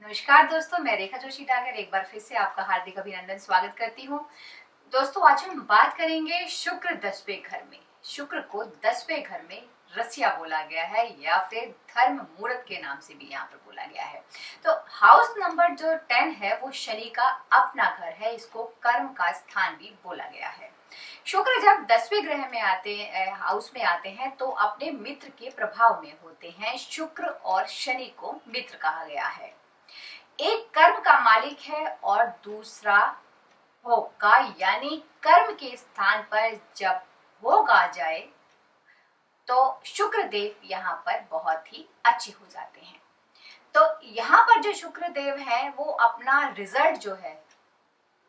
नमस्कार दोस्तों, मैं रेखा जोशी डागर एक बार फिर से आपका हार्दिक अभिनंदन स्वागत करती हूँ। दोस्तों, आज हम बात करेंगे शुक्र 10वें घर में। शुक्र को 10वें घर में रसिया बोला गया है या फिर धर्म मुहूर्त के नाम से भी यहाँ पर बोला गया है। तो हाउस नंबर जो 10 है वो शनि का अपना घर है, इसको कर्म का स्थान भी बोला गया है। शुक्र जब 10वें ग्रह में हाउस में आते हैं तो अपने मित्र के प्रभाव में होते हैं। शुक्र और शनि को मित्र कहा गया है। एक कर्म का मालिक है और दूसरा भोग का, यानी कर्म के स्थान पर जब भोग आ जाए तो शुक्र देव यहाँ पर बहुत ही अच्छे हो जाते हैं। तो यहाँ पर जो शुक्र देव है वो अपना रिजल्ट जो है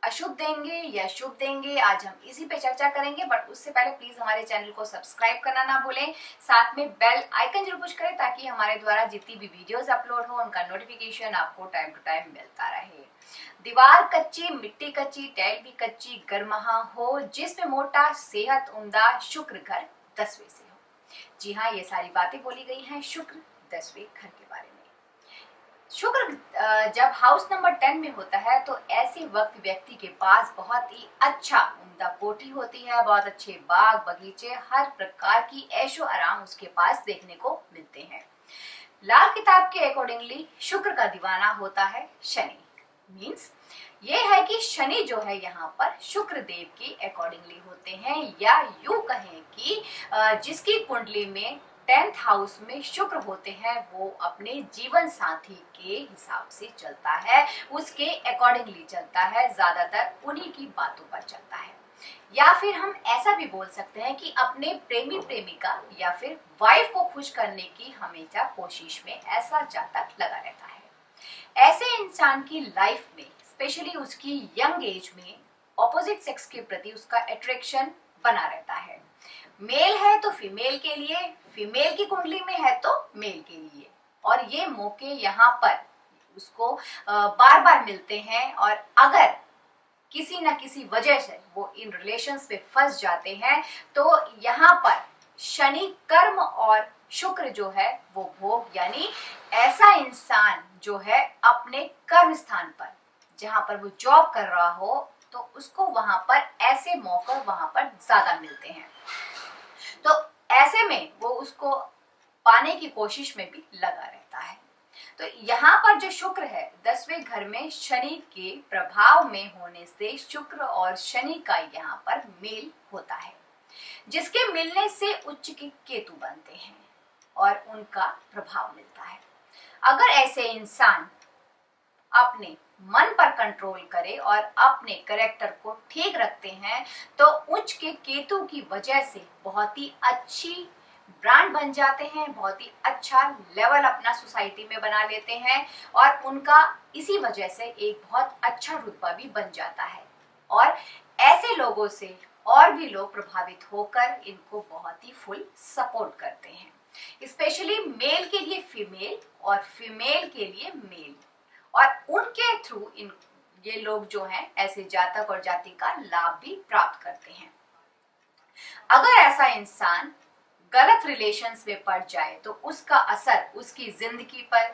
अशुभ देंगे या शुभ देंगे, आज हम इसी पे चर्चा करेंगे। बट उससे पहले प्लीज हमारे चैनल को सब्सक्राइब करना ना भूलें, साथ में बेल आइकन जरूर पुश करें ताकि हमारे द्वारा जितनी भी वीडियोस अपलोड हो उनका नोटिफिकेशन आपको टाइम टू टाइम मिलता रहे। दीवार कच्ची, मिट्टी कच्ची, टाइल भी कच्ची, गर्माहा हो, जिसमें मोटा, सेहत उम्दा, शुक्र घर 10वें से हो। जी हाँ, ये सारी बातें बोली गई हैं शुक्र 10वें घर के बारे में। शुक्र जब हाउस नंबर 10 में होता है तो ऐसे वक्त व्यक्ति के पास बहुत ही अच्छा उम्दा कोठी होती है, बहुत अच्छे बाग बगीचे, हर प्रकार की ऐशो आराम उसके पास देखने को मिलते हैं। लाल किताब के अकॉर्डिंगली शुक्र का दीवाना होता है शनि। मीन्स ये है कि शनि जो है यहाँ पर शुक्र देव के अकॉर्डिंगली होते हैं, या यूं कहें कि जिसकी कुंडली में 10th हाउस में शुक्र होते हैं वो अपने जीवन साथी के हिसाब से चलता है, उसके अकॉर्डिंगली चलता है, ज्यादातर उन्हीं की बातों पर चलता है। या फिर हम ऐसा भी बोल सकते हैं कि अपने प्रेमी प्रेमिका या फिर वाइफ को खुश करने की हमेशा कोशिश में ऐसा जातक लगा रहता है। ऐसे इंसान की लाइफ में स्पेशली उसकी यंग एज में ऑपोजिट सेक्स के प्रति उसका अट्रैक्शन बना रहता है। मेल है तो फीमेल के लिए, फीमेल की कुंडली में है तो मेल के लिए, और ये मौके यहाँ पर उसको बार बार मिलते हैं। और अगर किसी न किसी वजह से वो इन रिलेशंस पे फंस जाते हैं तो यहाँ पर शनि कर्म और शुक्र जो है वो भोग, यानी ऐसा इंसान जो है अपने कर्म स्थान पर जहां पर वो जॉब कर रहा हो तो उसको वहां पर ऐसे मौके वहां पर ज्यादा मिलते हैं। तो ऐसे में वो उसको पाने की कोशिश में भी लगा रहता है। तो यहाँ पर जो शुक्र है 10वें घर में शनि के प्रभाव में होने से शुक्र और शनि का यहाँ पर मेल होता है, जिसके मिलने से उच्च के केतु बनते हैं और उनका प्रभाव मिलता है। अगर ऐसे इंसान अपने मन पर कंट्रोल करे और अपने कैरेक्टर को ठीक रखते हैं तो उच्च के केतु की वजह से बहुत ही अच्छी ब्रांड बन जाते हैं, बहुत ही अच्छा लेवल अपना सोसाइटी में बना लेते हैं और उनका इसी वजह से एक बहुत अच्छा रुतबा भी बन जाता है। और ऐसे लोगों से और भी लोग प्रभावित होकर इनको बहुत ही फुल सपोर्ट करते हैं। स्पेशली मेल के लिए फीमेल और फीमेल के लिए मेल, और उनके थ्रू ये लोग जो हैं ऐसे जातक और जाति का लाभ भी प्राप्त करते हैं। अगर ऐसा इंसान गलत रिलेशंस में पड़ जाए तो उसका असर उसकी जिंदगी पर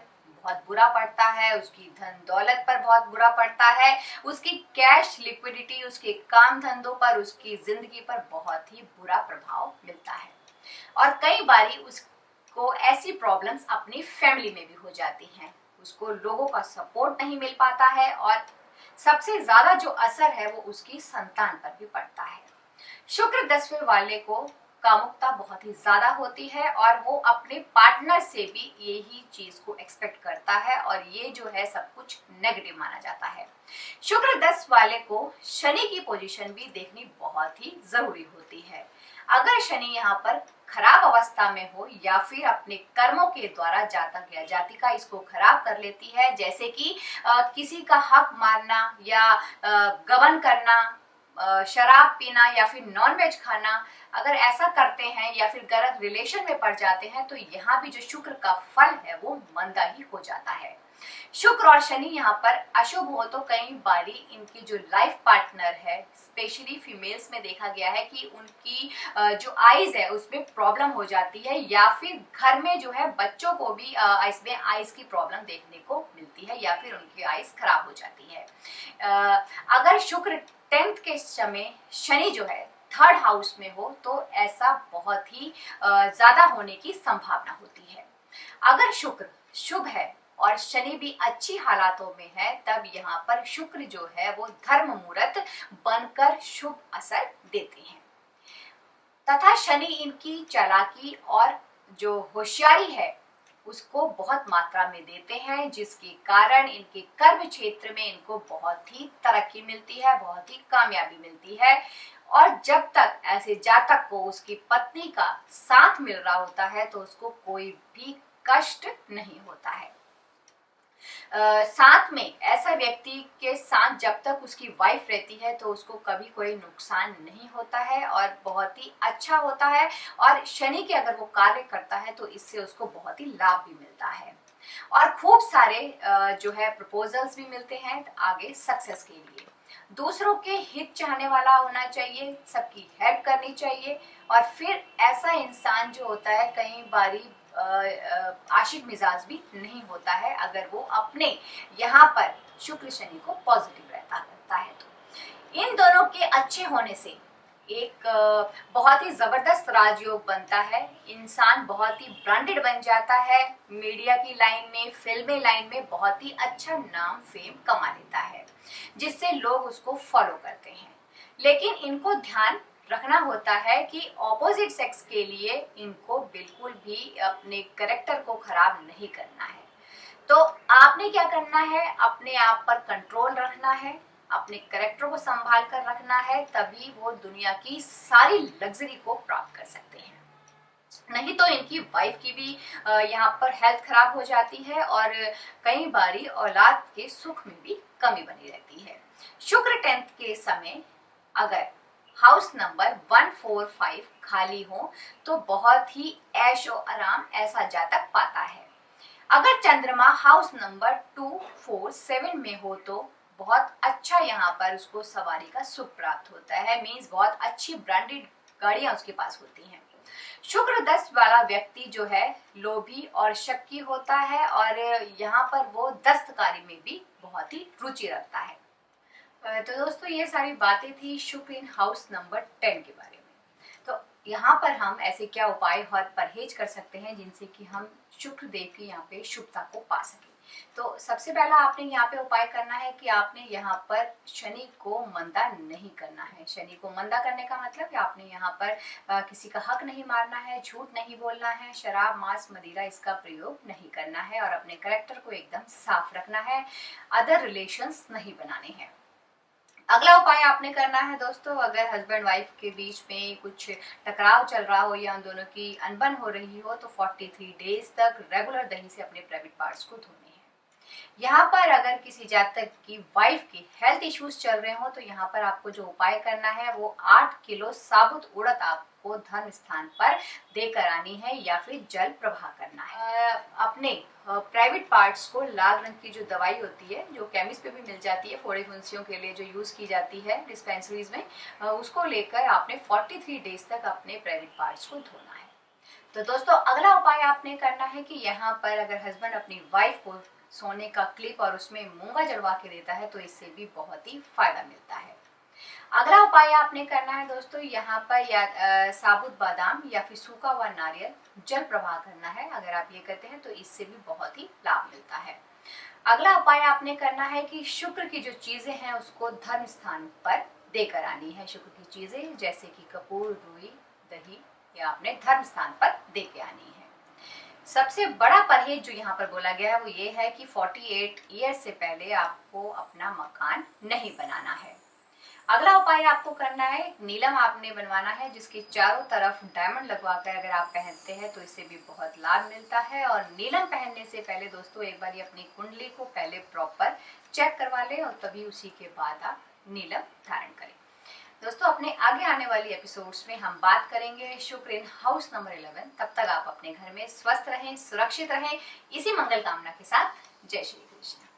बहुत बुरा पड़ता है, उसकी धन दौलत पर बहुत बुरा पड़ता है, उसकी कैश लिक्विडिटी, उसके काम धंधों पर, उसकी जिंदगी पर बहुत ही बुरा प्रभाव मिलता है। और कई बारी उसको ऐसी प्रॉब्लम्स अपनी फैमिली में भी हो जाती हैं, उसको लोगों का सपोर्ट नहीं मिल पाता है और सबसे ज्यादा जो असर है वो उसकी संतान पर भी पड़ता है। शुक्र 10वें वाले को कामुकता बहुत ही ज्यादा होती है और वो अपने पार्टनर से भी यही चीज को एक्सपेक्ट करता है और ये जो है सब कुछ नेगेटिव माना जाता है। शुक्र 10 वाले को शनि की पोजीशन भी देखनी बहुत ही जरूरी होती है। अगर शनि यहाँ पर खराब अवस्था में हो या फिर अपने कर्मों के द्वारा जातक या जातिका इसको खराब कर लेती है, जैसे कि किसी का हक मारना या गबन करना, शराब पीना या फिर नॉनवेज खाना, अगर ऐसा करते हैं या फिर गलत रिलेशन में पड़ जाते हैं तो यहाँ भी जो शुक्र का फल है वो मंदा ही हो जाता है। शुक्र और शनि यहाँ पर अशुभ हो तो कई बारी इनकी जो लाइफ पार्टनर है, स्पेशली फीमेल्स में देखा गया है कि उनकी जो आईज है उसमें प्रॉब्लम हो जाती है, या फिर घर में जो है बच्चों को भी इसमें आईज की प्रॉब्लम देखने को मिलती है, या फिर उनकी आईज खराब हो जाती है। अगर शुक्र 10th के समय शनि जो है 3rd हाउस में हो तो ऐसा बहुत ही ज्यादा होने की संभावना होती है। अगर शुक्र शुभ है और शनि भी अच्छी हालातों में है, तब यहाँ पर शुक्र जो है वो धर्म मुहूर्त बनकर शुभ असर देते हैं, तथा शनि इनकी चालाकी और जो होशियारी है उसको बहुत मात्रा में देते हैं, जिसके कारण इनके कर्म क्षेत्र में इनको बहुत ही तरक्की मिलती है, बहुत ही कामयाबी मिलती है। और जब तक ऐसे जातक को उसकी पत्नी का साथ मिल रहा होता है तो उसको कोई भी कष्ट नहीं होता है। साथ में ऐसा व्यक्ति के साथ जब तक उसकी वाइफ रहती है तो उसको कभी कोई नुकसान नहीं होता है और बहुत ही अच्छा होता है। और शनि के अगर वो कार्य करता है तो इससे उसको बहुत ही लाभ भी मिलता है और खूब सारे जो है प्रपोजल्स भी मिलते हैं आगे सक्सेस के लिए। दूसरों के हित चाहने वाला होना चाहिए, सबकी हेल्प करनी चाहिए। और फिर ऐसा इंसान जो होता है कई बारी आशिक मिजाज भी नहीं होता है, अगर वो अपने यहाँ पर शुक्र शनि को पॉजिटिव रहता करता है तो। इन दोनों के अच्छे होने से एक बहुत ही जबरदस्त राजयोग बनता है, इंसान बहुत ही ब्रांडेड बन जाता है, मीडिया की लाइन में, फिल्मी लाइन में बहुत ही अच्छा नाम फेम कमा लेता है, जिससे लोग उसको फॉलो करते हैं। लेकिन इनको ध्यान रखना होता है कि ऑपोजिट सेक्स के लिए इनको बिल्कुल भी अपने कैरेक्टर को खराब नहीं करना है। तो आपने क्या करना है, अपने आप पर कंट्रोल रखना है, अपने कैरेक्टर को संभाल कर रखना है, तभी वो दुनिया की सारी लग्जरी को प्राप्त कर सकते हैं। नहीं तो इनकी वाइफ की भी यहाँ पर हेल्थ खराब हो जाती है और कई बारी औलाद के सुख में भी कमी बनी रहती है। शुक्र 10th के समय अगर हाउस नंबर 145 खाली हो तो बहुत ही ऐशो आराम ऐसा जातक पाता है। अगर चंद्रमा हाउस नंबर 247 में हो तो बहुत अच्छा यहाँ पर उसको सवारी का सुख प्राप्त होता है, मीन्स बहुत अच्छी ब्रांडेड गाड़ियां उसके पास होती हैं। शुक्र 10 वाला व्यक्ति जो है लोभी और शक्की होता है और यहाँ पर वो दस्तकारी में भी बहुत ही रुचि रखता है। तो दोस्तों ये सारी बातें थी शुक्र इन हाउस नंबर 10 के बारे में। तो यहाँ पर हम ऐसे क्या उपाय और परहेज कर सकते हैं जिनसे कि हम शुक्र देव की यहाँ पे शुभता को पा सके। तो सबसे पहला आपने यहाँ पे उपाय करना है कि आपने यहाँ पर शनि को मंदा नहीं करना है। शनि को मंदा करने का मतलब कि आपने यहाँ पर किसी का हक नहीं मारना है, झूठ नहीं बोलना है, शराब मांस मदिरा इसका प्रयोग नहीं करना है और अपने कैरेक्टर को एकदम साफ रखना है, अदर रिलेशंस नहीं बनाने हैं। अगला उपाय आपने करना है दोस्तों, अगर हस्बैंड वाइफ के बीच में कुछ टकराव चल रहा हो या उन दोनों की अनबन हो रही हो तो 43 डेज तक रेगुलर दही से अपने प्राइवेट पार्ट्स को धोने हैं। यहाँ पर अगर किसी जातक की वाइफ की हेल्थ इश्यूज चल रहे हो तो यहाँ पर आपको जो उपाय करना है वो 8 किलो साबुत उड़द आपको धर्म स्थान पर देकर आनी है या फिर जल प्रवाह करना है। अपने प्राइवेट पार्ट्स को लाल रंग की जो दवाई होती है जो केमिस्ट पे भी मिल जाती है फोड़े फुंसियों के लिए जो यूज की जाती है डिस्पेंसरीज में, उसको लेकर आपने 43 डेज तक अपने प्राइवेट पार्ट्स को धोना है। तो दोस्तों अगला उपाय आपने करना है कि यहाँ पर अगर हस्बैंड अपनी वाइफ को सोने का क्लिप और उसमें मूंगा जड़वा के देता है तो इससे भी बहुत ही फायदा मिलता है। अगला उपाय आपने करना है दोस्तों, यहाँ पर या साबुत बादाम या फिर सूखा हुआ नारियल जल प्रवाह करना है। अगर आप ये करते हैं तो इससे भी बहुत ही लाभ मिलता है। अगला उपाय आपने करना है कि शुक्र की जो चीजें हैं उसको धर्म स्थान पर देकर आनी है। शुक्र की चीजें जैसे कि कपूर, रुई, दही या आपने धर्म स्थान पर देके आनी है। सबसे बड़ा परहेज जो यहाँ पर बोला गया है वो ये है कि 48 ईयर से पहले आपको अपना मकान नहीं बनाना है। अगला उपाय आपको करना है, नीलम आपने बनवाना है जिसके चारों तरफ डायमंड लगवाकर अगर आप पहनते हैं तो इससे भी बहुत लाभ मिलता है। और नीलम पहनने से पहले दोस्तों एक बार अपनी कुंडली को पहले प्रॉपर चेक करवा लें और तभी उसी के बाद आप नीलम धारण करें। दोस्तों अपने आगे आने वाली एपिसोड्स में हम बात करेंगे शुक्र इन हाउस नंबर 11। तब तक आप अपने घर में स्वस्थ रहें, सुरक्षित रहें, इसी मंगल कामना के साथ जय श्री कृष्ण।